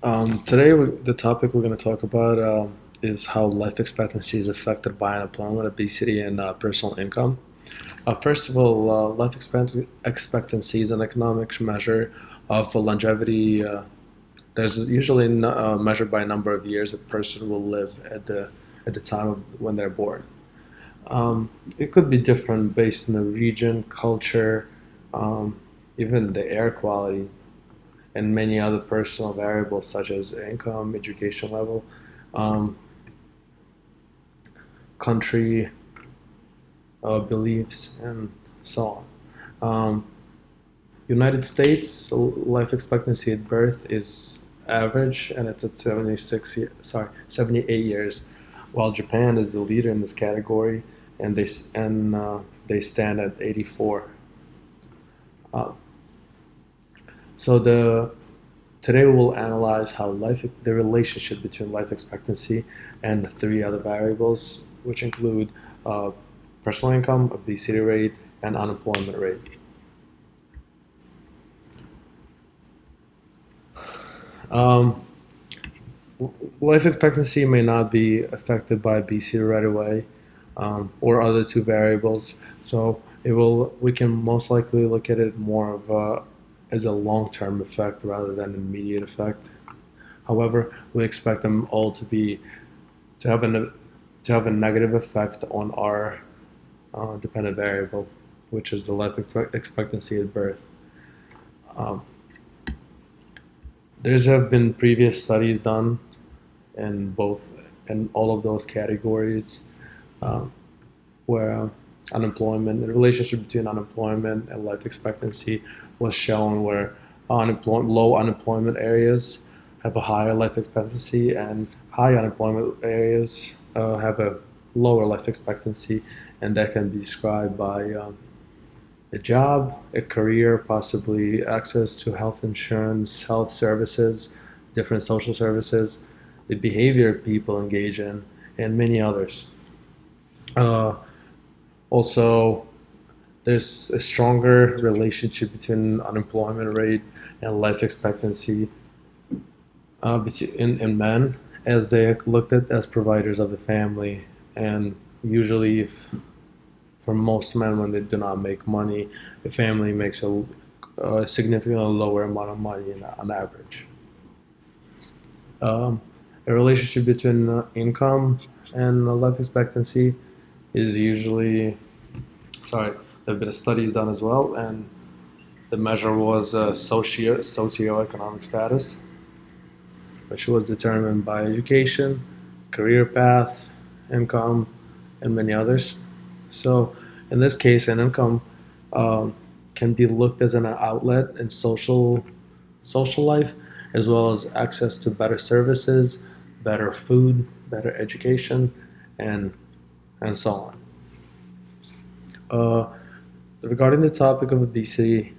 Today, the topic we're going to talk about is how life expectancy is affected by unemployment, obesity, and personal income. First of all, expectancy is an economic measure of longevity. There's usually measured by a number of years a person will live at the time of when they're born. It could be different based on the region, culture, um, even the air quality, and many other personal variables such as income, education level, um, country, beliefs, and so on. United States life expectancy at birth is average, and it's at 78 years, while Japan is the leader in this category, and they stand at 84. Uh, so the Today we will analyze how the relationship between life expectancy and the three other variables, which include uh, personal income, obesity rate, and unemployment rate. Um, Life expectancy may not be affected by obesity right away, or other two variables. So we can most likely look at it more of as a long-term effect rather than an immediate effect. However, we expect them all to have a to have a negative effect on our dependent variable, which is the expectancy at birth. Um, there's have been previous studies done in both in all of those categories um, where unemployment, the relationship between unemployment and life expectancy was shown where low unemployment areas have a higher life expectancy and high unemployment areas have a lower life expectancy, and that can be described by a job, a career, possibly access to health insurance, health services, different social services, the behavior people engage in, and many others. Uh, Also, there's a stronger relationship between unemployment rate and life expectancy in men, as they are looked at as providers of the family. And usually, if for most men, when they do not make money, the family makes a significantly lower amount of money on average. Um, a relationship between income and life expectancy is usually sorry. There have been studies done as well, and the measure was socioeconomic status, which was determined by education, career path, income, and many others. So, in this case, an income um, can be looked as an outlet in social life, as well as access to better services, better food, better education, and and so on. Uh, Regarding the topic of obesity,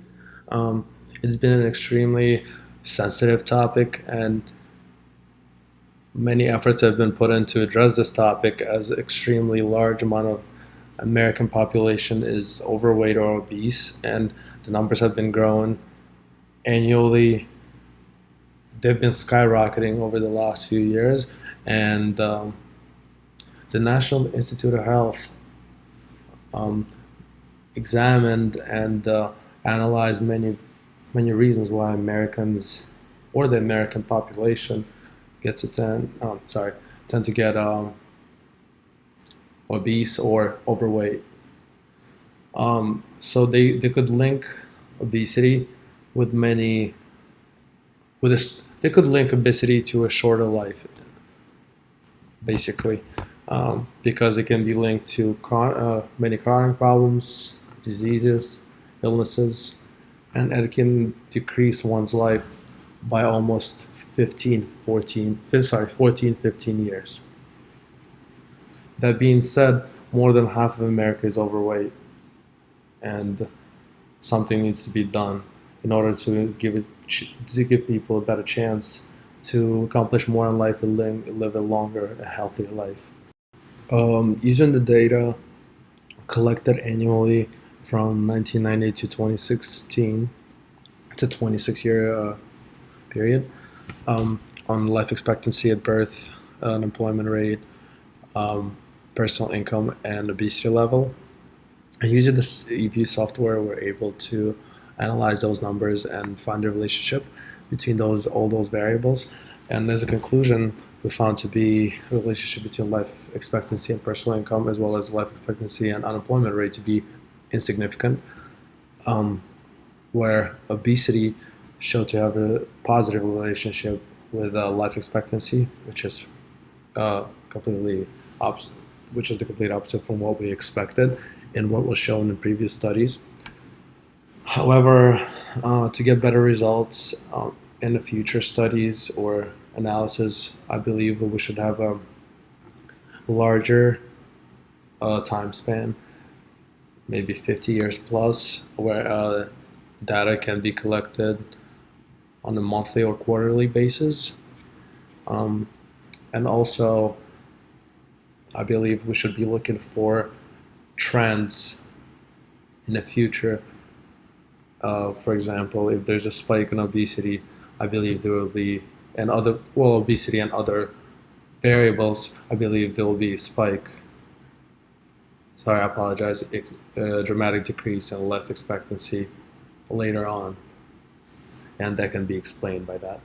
um, it's been an extremely sensitive topic, and many efforts have been put in to address this topic as an extremely large amount of American population is overweight or obese, and the numbers have been growing annually. They've been skyrocketing over the last few years, and the National Institute of Health um, examined and analyzed many reasons why Americans or the American population gets a tend to get obese or overweight. So they could link obesity with many they could link obesity to a shorter life, basically, because it can be linked to many chronic problems, diseases, illnesses, and it can decrease one's life by almost 15 years. That being said, more than half of America is overweight, and something needs to be done in order to give people a better chance to accomplish more in life and live a longer, a healthier life. Using the data collected annually from 1990 to 2016, it's a 26-year period. on life expectancy at birth, unemployment rate, um, personal income, and obesity level. And using this EView software, we're able to analyze those numbers and find the relationship between all those variables. And as a conclusion, we found to be a relationship between life expectancy and personal income, as well as life expectancy and unemployment rate, to be insignificant. Um, where obesity showed to have a positive relationship with life expectancy, which is completely opposite, which is the complete opposite from what we expected and what was shown in previous studies. However, to get better results in the future studies or analysis, I believe we should have a larger time span, maybe 50 years plus, where data can be collected on a monthly or quarterly basis. Um, and also, I believe we should be looking for trends in the future. For example, if there's a spike in obesity, I believe there will be, and other, well, obesity and other variables, I believe there will be a spike. Sorry, I apologize. A dramatic decrease in life expectancy later on, and that can be explained by that.